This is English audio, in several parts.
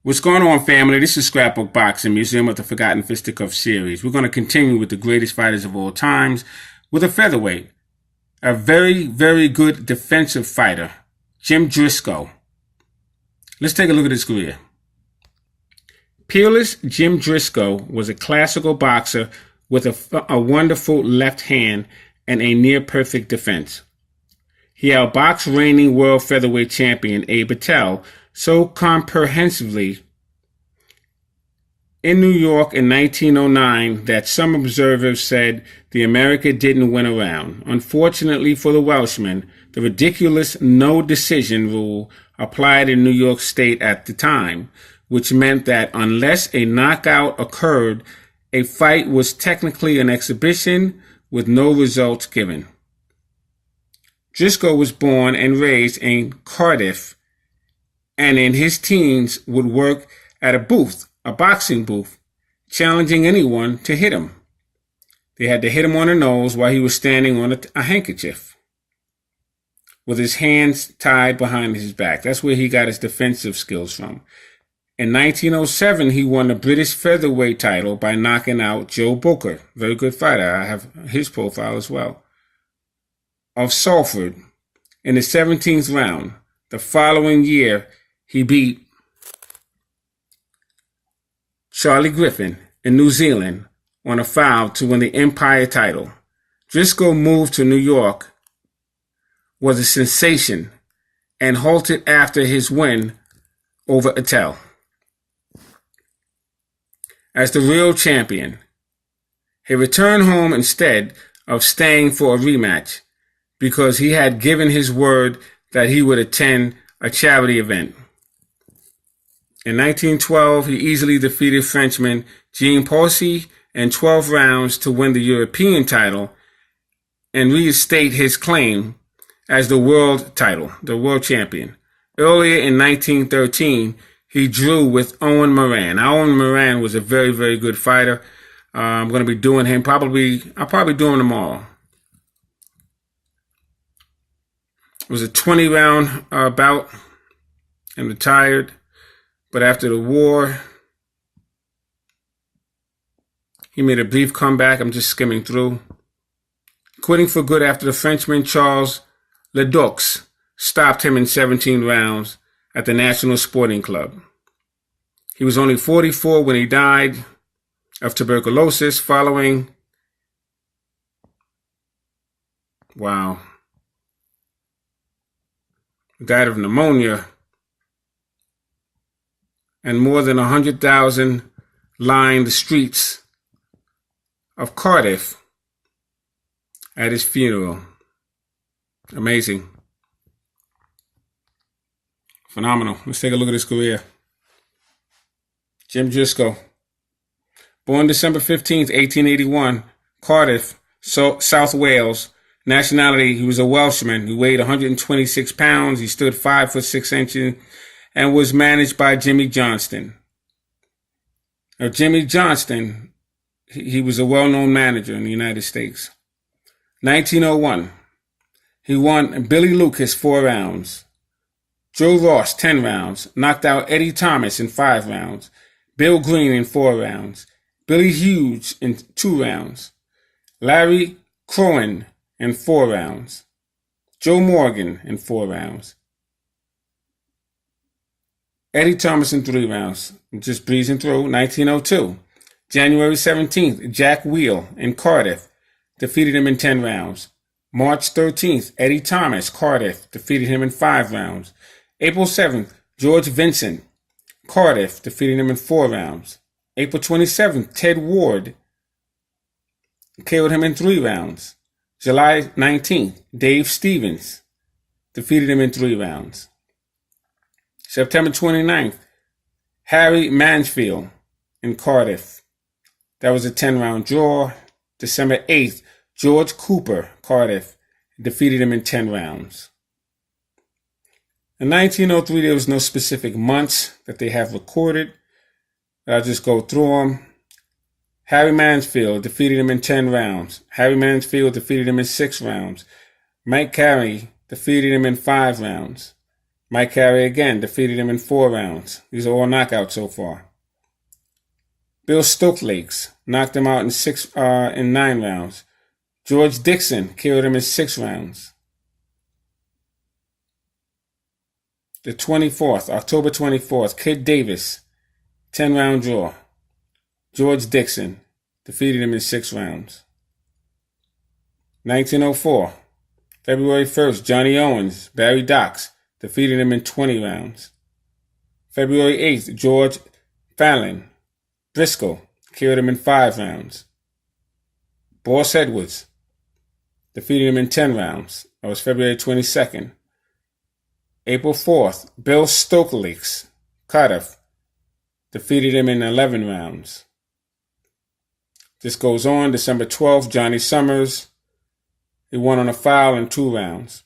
What's going on, family? This is Scrapbook Boxing, Museum of the Forgotten Fisticuffs series. We're going to continue with the greatest fighters of all times with a featherweight. A very, very good defensive fighter, Jim Driscoll. Let's take a look at his career. Peerless Jim Driscoll was a classical boxer with a wonderful left hand and a near-perfect defense. He outboxed reigning world featherweight champion Abe Patel so comprehensively in New York in 1909 that some observers said the America didn't win a round. Unfortunately for the Welshman, the ridiculous no-decision rule applied in New York State at the time, which meant that unless a knockout occurred, a fight was technically an exhibition with no results given. Driscoll was born and raised in Cardiff, and in his teens would work at a boxing booth, challenging anyone to hit him. They had to hit him on the nose while he was standing on a handkerchief with his hands tied behind his back. That's where he got his defensive skills from. In 1907, he won the British featherweight title by knocking out Joe Booker, very good fighter. I have his profile as well, of Salford in the 17th round. The following year, he beat Charlie Griffin in New Zealand on a foul to win the Empire title. Driscoll moved to New York, was a sensation, and halted after his win over Attell. As the real champion, he returned home instead of staying for a rematch because he had given his word that he would attend a charity event. In 1912, he easily defeated Frenchman Jean Poissy in 12 rounds to win the European title and reinstate his claim as the world title, the world champion. Earlier in 1913, he drew with Owen Moran. Now, Owen Moran was a very, very good fighter. I'm going to be doing him I'll probably do him tomorrow. It was a 20-round bout and retired. But after the war, he made a brief comeback. I'm just skimming through. Quitting for good after the Frenchman Charles Ledoux stopped him in 17 rounds at the National Sporting Club. He was only 44 when he died of tuberculosis following, died of pneumonia, and more than 100,000 lined the streets of Cardiff at his funeral. Amazing. Phenomenal. Let's take a look at his career. Jim Driscoll. Born December 15th, 1881, Cardiff, South Wales. Nationality, he was a Welshman. He weighed 126 pounds. He stood 5 foot 6 inches and was managed by Jimmy Johnston. Now, Jimmy Johnston, he was a well-known manager in the United States. 1901, he won Billy Lucas 4 rounds. Joe Ross 10 rounds, knocked out Eddie Thomas in 5 rounds. Bill Green in 4 rounds. Billy Hughes in 2 rounds. Larry Crowan in 4 rounds. Joe Morgan in 4 rounds. Eddie Thomas in 3 rounds. Just breezing through. 1902. January 17th, Jack Wheel in Cardiff defeated him in 10 rounds. March 13th, Eddie Thomas, Cardiff, defeated him in 5 rounds. April 7th, George Vincent, Cardiff, defeated him in 4 rounds. April 27th, Ted Ward KO'd him in 3 rounds. July 19th, Dave Stevens defeated him in 3 rounds. September 29th, Harry Mansfield in Cardiff. That was a 10-round draw. December 8th, George Cooper, Cardiff, defeated him in 10 rounds. In 1903, there was no specific months that they have recorded. I'll just go through them. Harry Mansfield defeated him in 10 rounds. Harry Mansfield defeated him in 6 rounds. Mike Carey defeated him in 5 rounds. Mike Carey again defeated him in 4 rounds. These are all knockouts so far. Bill Stokely knocked him out in 9 rounds. George Dixon killed him in 6 rounds. The 24th, October 24th, Kid Davis, 10-round draw. George Dixon defeated him in 6 rounds. 1904, February 1st, Johnny Owens, Barry Docks, defeated him in 20 rounds. February 8th, George Fallon, Driscoll, killed him in 5 rounds. Boss Edwards defeated him in 10 rounds. That was February 22nd. April 4th, Bill Stokely, Cardiff, defeated him in 11 rounds. This goes on. December 12th, Johnny Summers, he won on a foul in 2 rounds.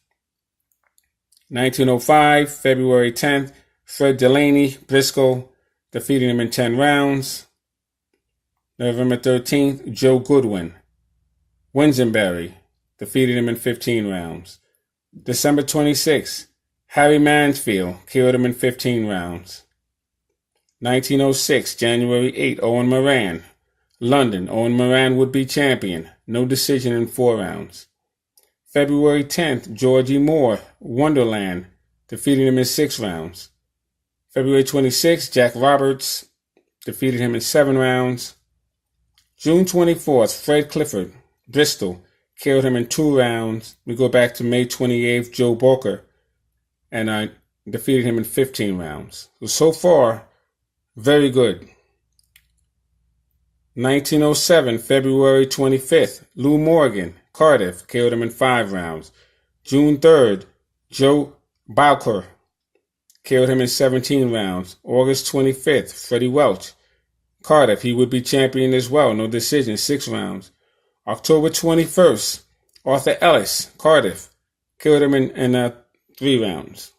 1905, February 10th, Fred Delaney, Driscoll, defeated him in 10 rounds. November 13th, Joe Goodwin, Winsenberry, defeated him in 15 rounds. December 26th, Harry Mansfield killed him in 15 rounds. 1906, January 8, Owen Moran, London. Owen Moran would be champion. No decision in 4 rounds. February 10th, Georgie Moore, Wonderland, defeated him in 6 rounds. February 26th, Jack Roberts defeated him in 7 rounds. June 24th, Fred Clifford, Bristol, killed him in 2 rounds. We go back to May 28th, Joe Booker, and I defeated him in 15 rounds. So far, very good. 1907, February 25th, Lou Morgan, Cardiff, killed him in 5 rounds. June 3rd, Joe Bowker, killed him in 17 rounds. August 25th, Freddie Welch, Cardiff, he would be champion as well. No decision, 6 rounds. October 21st, Arthur Ellis, Cardiff, killed him in 3 rounds.